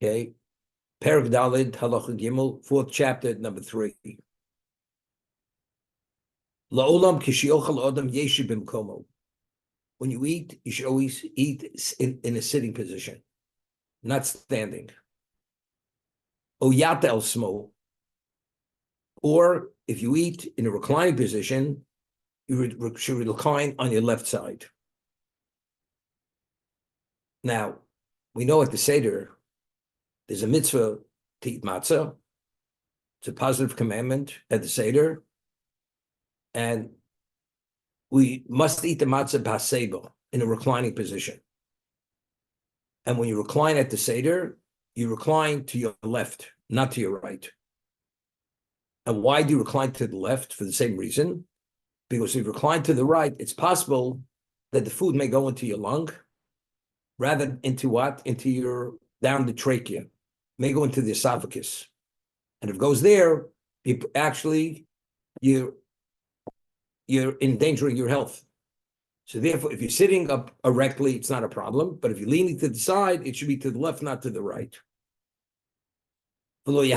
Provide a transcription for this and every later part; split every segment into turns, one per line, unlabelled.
Okay. Perek Daled, Halacha Gimel, 4th chapter, number 3. La'olam kishiochel adam yeshib b'mkomo. When you eat, you should always eat in a sitting position, not standing. Oyata el smo. Or if you eat in a reclining position, you should recline on your left side. Now, we know at the Seder, there's a mitzvah to eat matzah. It's a positive commandment at the Seder. And we must eat the matzah b'haseba, in a reclining position. And when you recline at the Seder, you recline to your left, not to your right. And why do you recline to the left? For the same reason. Because if you recline to the right, it's possible that the food may go into your lung, rather into what? Into your, down the trachea, may go into the esophagus. And if it goes there, you're endangering your health. So therefore, if you're sitting up erectly, it's not a problem. But if you're leaning to the side, it should be to the left, not to the right. He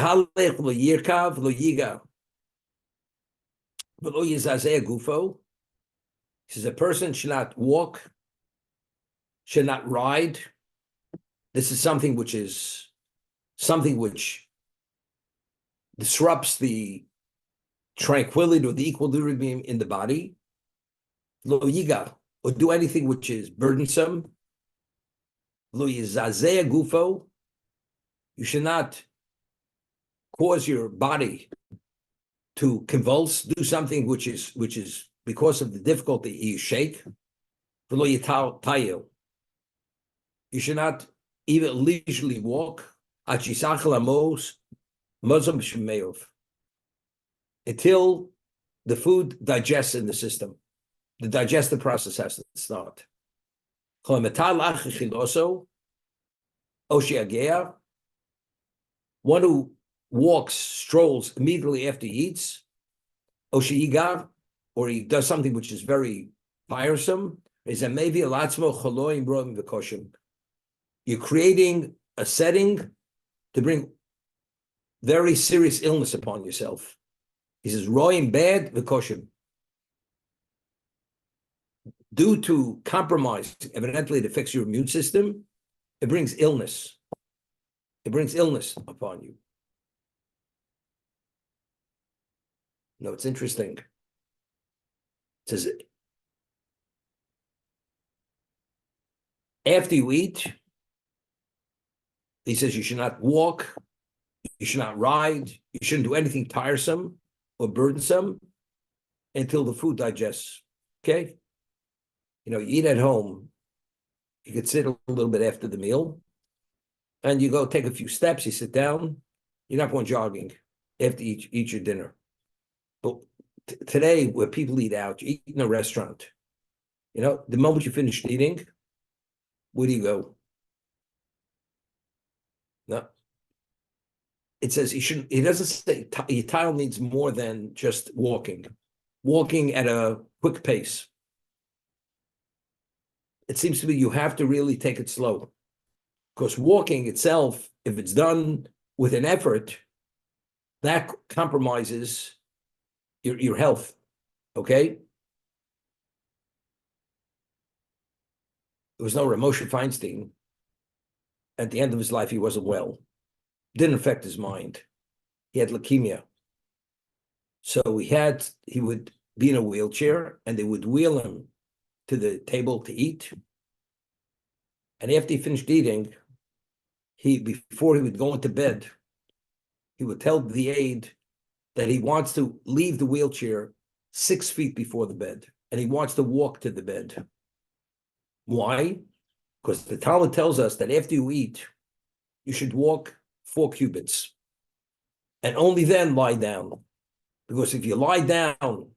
says a person should not walk, should not ride. This is something which disrupts the tranquility or the equilibrium in the body. Lo yiga, or do anything which is burdensome. Lo yizazeh gufo. You should not cause your body to convulse, do something which is because of the difficulty you shake. Lo yitayo. You should not even leisurely walk. Until the food digests in the system. The digestive process has to start. One who walks, strolls immediately after he eats, or he does something which is very tiresome, is that maybe you're creating a setting to bring very serious illness upon yourself. He says, roim bad v'koshim. Due to compromise, evidently it affects your immune system, it brings illness. It brings illness upon you. No, it's interesting. It says, after you eat, he says you should not walk, you should not ride, you shouldn't do anything tiresome or burdensome until the food digests. Okay? You eat at home, you could sit a little bit after the meal, and you go take a few steps, you sit down, you're not going jogging after you eat your dinner. But today, where people eat out, you eat in a restaurant, the moment you finish eating, where do you go? No. It says he doesn't say your tile needs more than just walking at a quick pace. It seems to me you have to really take it slow, because walking itself, if it's done with an effort, that compromises your health. Okay? There was no Moshe Feinstein. At the end of his life, he wasn't well. Didn't affect his mind. He had leukemia. So he would be in a wheelchair, and they would wheel him to the table to eat. And after he finished eating, before he would go into bed, he would tell the aide that he wants to leave the wheelchair 6 feet before the bed, and he wants to walk to the bed. Why? Because the Talmud tells us that after you eat, you should walk 4 cubits, and only then lie down. Because if you lie down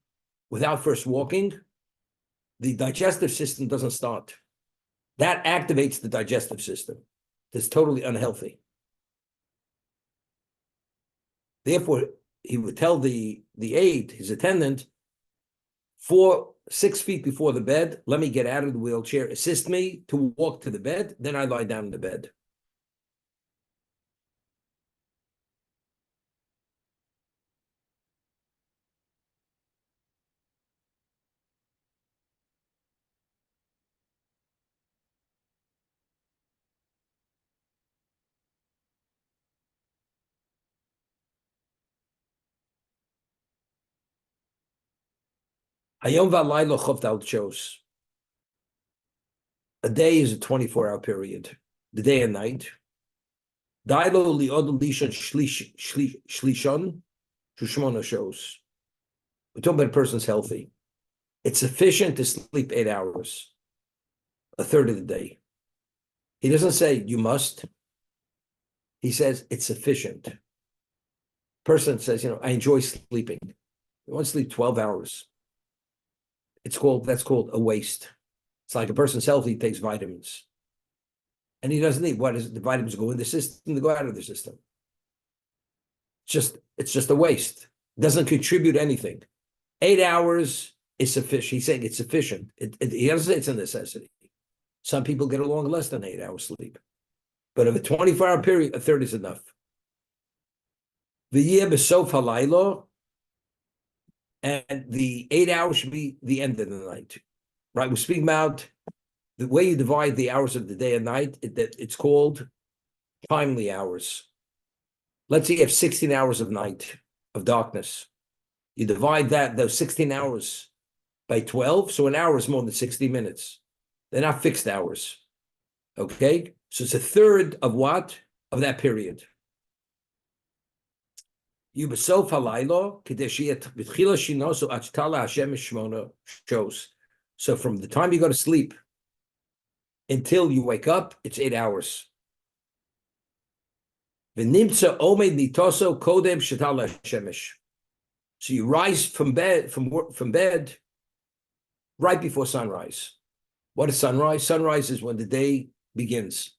without first walking, the digestive system doesn't start. That activates the digestive system. It's totally unhealthy. Therefore, he would tell the aide, his attendant, 6 feet before the bed, let me get out of the wheelchair, assist me to walk to the bed, then I lie down in the bed. Hayom v'alaylo chovdal shows. A day is a 24-hour period. The day and night. Dailo li'od lishon shlishon shushmona shows. We're talking about a person's healthy. It's sufficient to sleep 8 hours, a third of the day. He doesn't say you must. He says it's sufficient. Person says, I enjoy sleeping. You want to sleep 12 hours. That's called a waste. It's like a person's healthy, he takes vitamins. And he doesn't need, what is it? The vitamins go in the system, they go out of the system. It's just a waste. It doesn't contribute anything. 8 hours is sufficient. He's saying it's sufficient. He doesn't say it's a necessity. Some people get along less than 8 hours sleep. But of a 24-hour period, a third is enough. The year besof halaylo, and the 8 hours should be the end of the night. Right? We're speaking about the way you divide the hours of the day and night. It's called timely hours. Let's say you have 16 hours of night, of darkness. You divide those 16 hours by 12, so an hour is more than 60 minutes. They're not fixed hours. Okay? So it's a third of what? Of that period. Yubesof halaylo kedeshiyat b'tchila shinosu achtala Hashem shmona shows. So from the time you go to sleep until you wake up, it's 8 hours. V'nimtza omed nitoso kodem shetala shemesh. So you rise from bed right before sunrise. What is sunrise? Sunrise is when the day begins.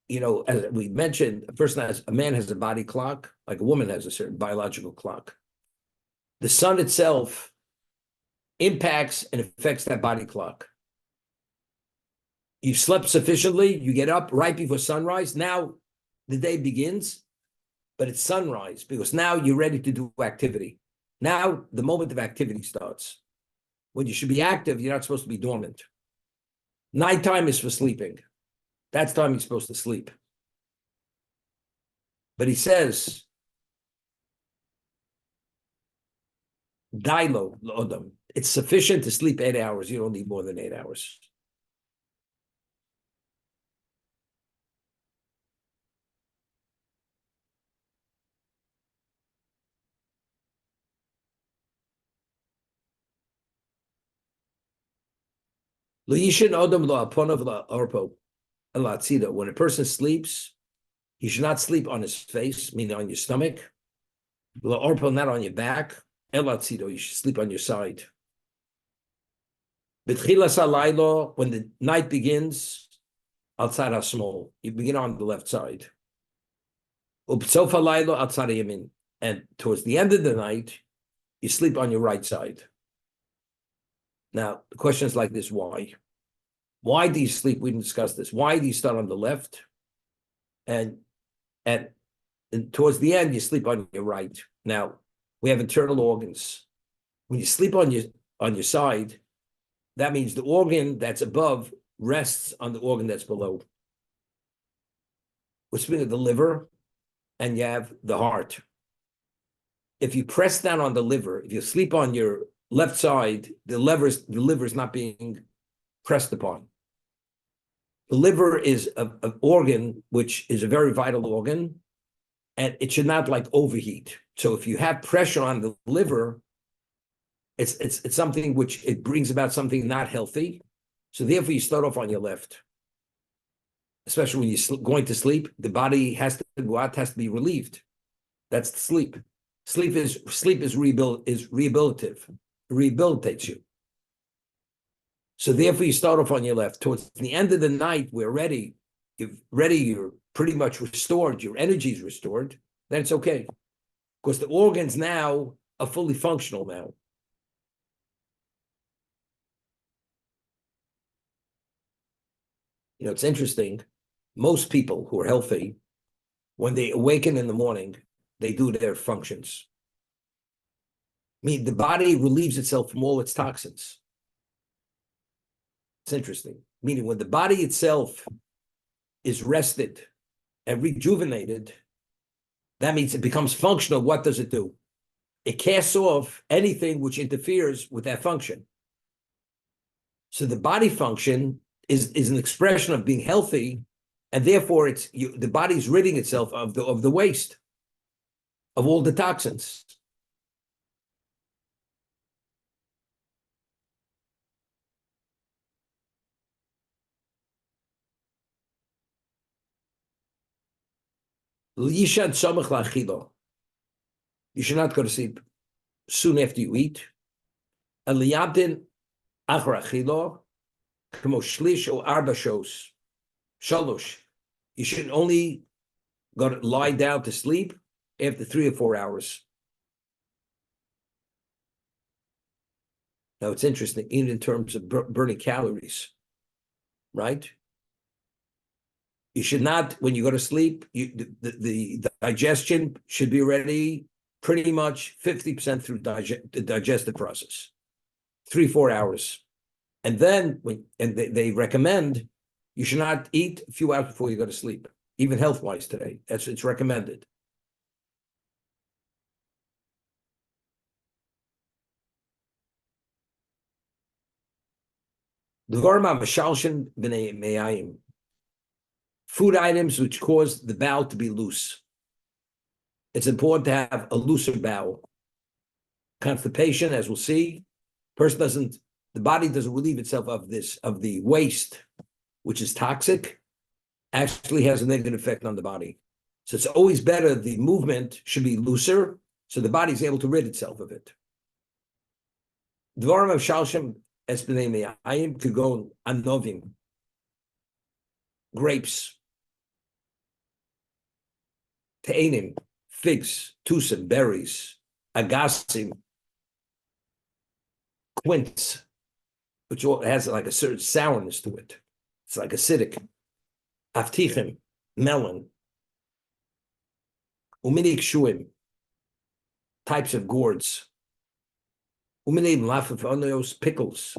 As we mentioned, a man has a body clock, like a woman has a certain biological clock. The sun itself impacts and affects that body clock. You've slept sufficiently, you get up right before sunrise. Now the day begins, but it's sunrise because now you're ready to do activity. Now the moment of activity starts. When you should be active, you're not supposed to be dormant. Nighttime is for sleeping. That's the time you're supposed to sleep. But he says, Dailo l'odam. It's sufficient to sleep 8 hours. You don't need more than 8 hours. L'yishin odam lo'aponav la'orpo. When a person sleeps, he should not sleep on his face, meaning on your stomach. La'orpo, not on your back. Elatzido, you should sleep on your side. B'tchilas halaylo, when the night begins, outside hasmol, you begin on the left side. Ub'tsof halaylo outside yamin, and towards the end of the night, you sleep on your right side. Now, the question is like this: why? Why do you sleep? We didn't discuss this. Why do you start on the left, and towards the end you sleep on your right? Now, we have internal organs. When you sleep on your side, that means the organ that's above rests on the organ that's below. We're speaking of the liver, and you have the heart. If you press down on the liver, if you sleep on your left side, the liver is not being pressed upon. The liver is an organ which is a very vital organ, and it should not overheat. So if you have pressure on the liver, it's something which it brings about something not healthy. So therefore, you start off on your left, especially when you're going to sleep. The body has to go out, has to be relieved. That's the sleep. Sleep is rehabilitative. It rehabilitates you. So therefore, you start off on your left. Towards the end of the night, we're ready. You're pretty much restored. Your energy is restored. Then it's okay, because the organs now are fully functional now. It's interesting. Most people who are healthy, when they awaken in the morning, they do their functions. The body relieves itself from all its toxins. It's interesting. Meaning when the body itself is rested and rejuvenated, that means it becomes functional. What does it do? it casts off anything which interferes with that function. So the body function is an expression of being healthy, and therefore the body's ridding itself of the waste, of all the toxins. You should not go to sleep soon after you eat. And liyabdin achar achilo, kamo shlish or arba shos, shalosh. You should only go to lie down to sleep after 3 or 4 hours. Now it's interesting, even in terms of burning calories, right? You should not, when you go to sleep, the digestion should be already pretty much 50% through the digestive process, 3-4 hours. And then they recommend you should not eat a few hours before you go to sleep, even health-wise today. It's recommended. Food items which cause the bowel to be loose. It's important to have a looser bowel. Constipation, as we'll see, the body doesn't relieve itself of the waste, which is toxic, actually has a negative effect on the body. So it's always better, the movement should be looser, so the body's able to rid itself of it. Dvarim of Shalshem Espenei Me'ayim Kugon Anovim. Grapes. Te'enim, figs, tusim, berries, agasim, quince, which has like a certain sourness to it. It's like acidic. Aftichim, melon. Uminik shuim, types of gourds. Uminim lafafonios, pickles.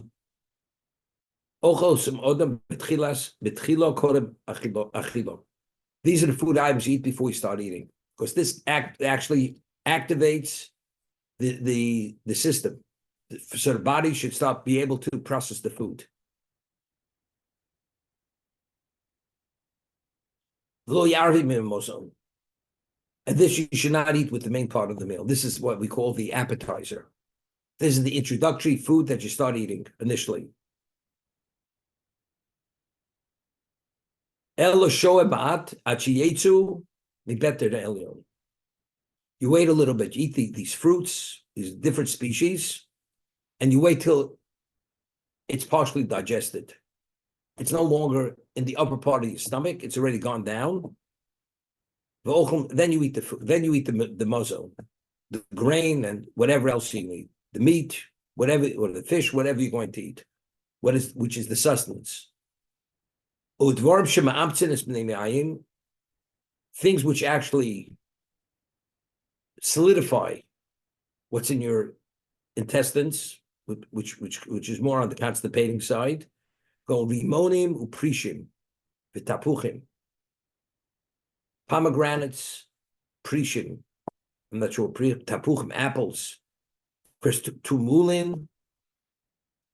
Ochos odam betchilo korem achilo. These are the food items you eat before you start eating, because this actually activates the system, so the body should be able to process the food. And this you should not eat with the main part of the meal. This is what we call the appetizer. This is the introductory food that you start eating initially. You wait a little bit. You eat these fruits, these different species, and you wait till it's partially digested. It's no longer in the upper part of your stomach. It's already gone down. Then you eat the food. Then you eat the mozo, the grain, and whatever else you eat, the meat, whatever, or the fish, whatever you're going to eat, which is the sustenance. Things which actually solidify what's in your intestines, which is more on the constipating side. Go limonim uprishim v'tapuchim. Pomegranates, prishim. I'm not sure. Tapuchim, apples. Tumulin.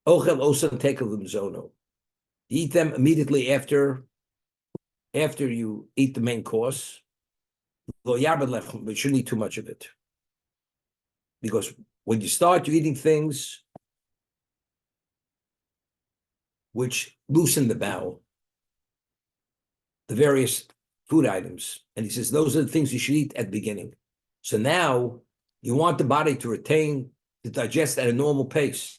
Ochel osan tekel zono. Eat them immediately after you eat the main course. But you shouldn't eat too much of it. Because when you start, you're eating things which loosen the bowel, the various food items. And he says, those are the things you should eat at the beginning. So now you want the body to digest at a normal pace.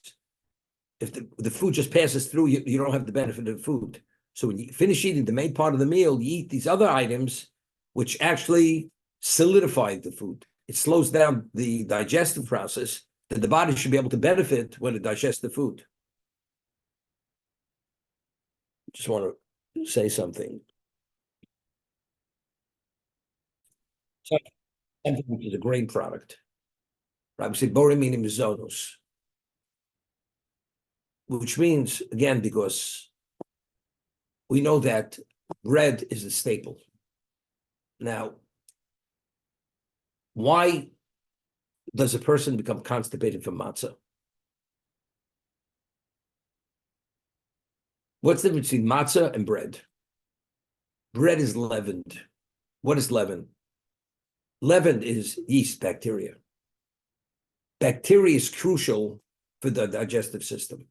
If the food just passes through, you don't have the benefit of the food. So when you finish eating the main part of the meal, you eat these other items, which actually solidify the food. It slows down the digestive process, that the body should be able to benefit when it digests the food. Just want to say something. Something which is a grain product. Right? We say boriminim zonos. Which means, again, because we know that bread is a staple. Now, why does a person become constipated from matzah? What's the difference between matzah and bread? Bread is leavened. What is leaven? Leaven is yeast bacteria. Bacteria is crucial for the digestive system.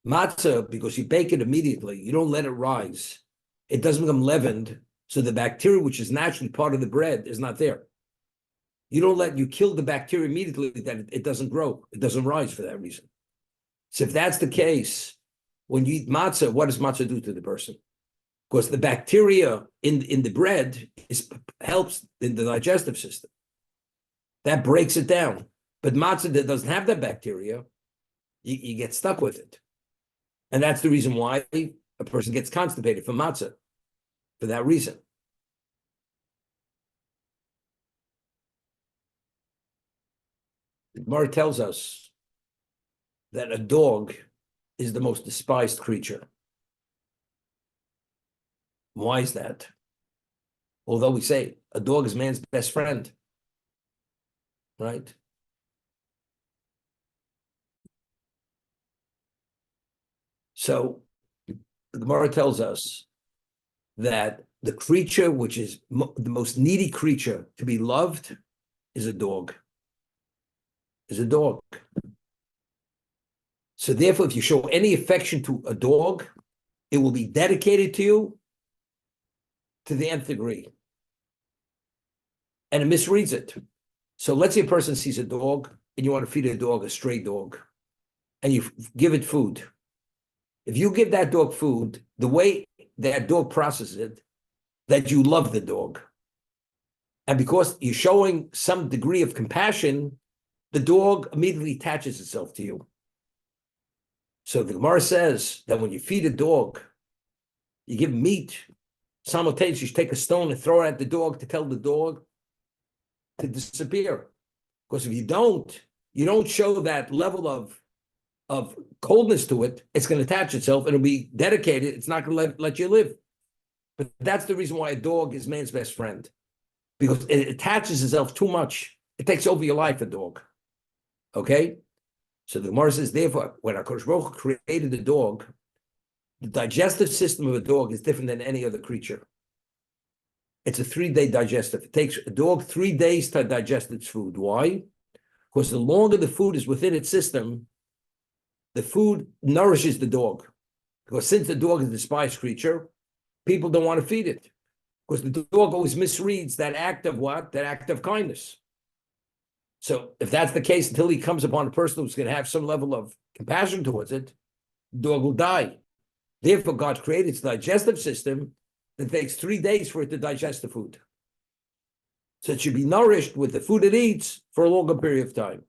Matzah, because you bake it immediately, you don't let it rise. It doesn't become leavened, so the bacteria, which is naturally part of the bread, is not there. You kill the bacteria immediately, that it doesn't grow. It doesn't rise for that reason. So if that's the case, when you eat matzah, what does matzah do to the person? Because the bacteria in the bread helps in the digestive system. That breaks it down. But matzah that doesn't have that bacteria, you get stuck with it. And that's the reason why a person gets constipated from matzah, for that reason. The Gemara tells us that a dog is the most despised creature. Why is that? Although we say a dog is man's best friend, right? So the Gemara tells us that the creature which is the most needy creature to be loved is a dog. So therefore, if you show any affection to a dog, it will be dedicated to you to the nth degree. And it misreads it. So let's say a person sees a dog and you want to feed a dog, a stray dog, and you give it food. If you give that dog food, the way that dog processes it, that you love the dog. And because you're showing some degree of compassion, the dog immediately attaches itself to you. So the Gemara says that when you feed a dog, you give meat, simultaneously you take a stone and throw it at the dog to tell the dog to disappear. Because if you don't show that level of coldness to it, it's going to attach itself and it'll be dedicated. It's not going to let you live. But that's the reason why a dog is man's best friend. Because it attaches itself too much. It takes over your life, a dog. Okay? So the Gemara says, therefore, when HaKadosh Baruch Hu created the dog, the digestive system of a dog is different than any other creature. It's a 3-day digestive. It takes a dog 3 days to digest its food. Why? Because the longer the food is within its system, the food nourishes the dog. Because since the dog is a despised creature, people don't want to feed it. Because the dog always misreads that act of what? That act of kindness. So if that's the case, until he comes upon a person who's going to have some level of compassion towards it, the dog will die. Therefore, God created its digestive system that takes 3 days for it to digest the food. So it should be nourished with the food it eats for a longer period of time.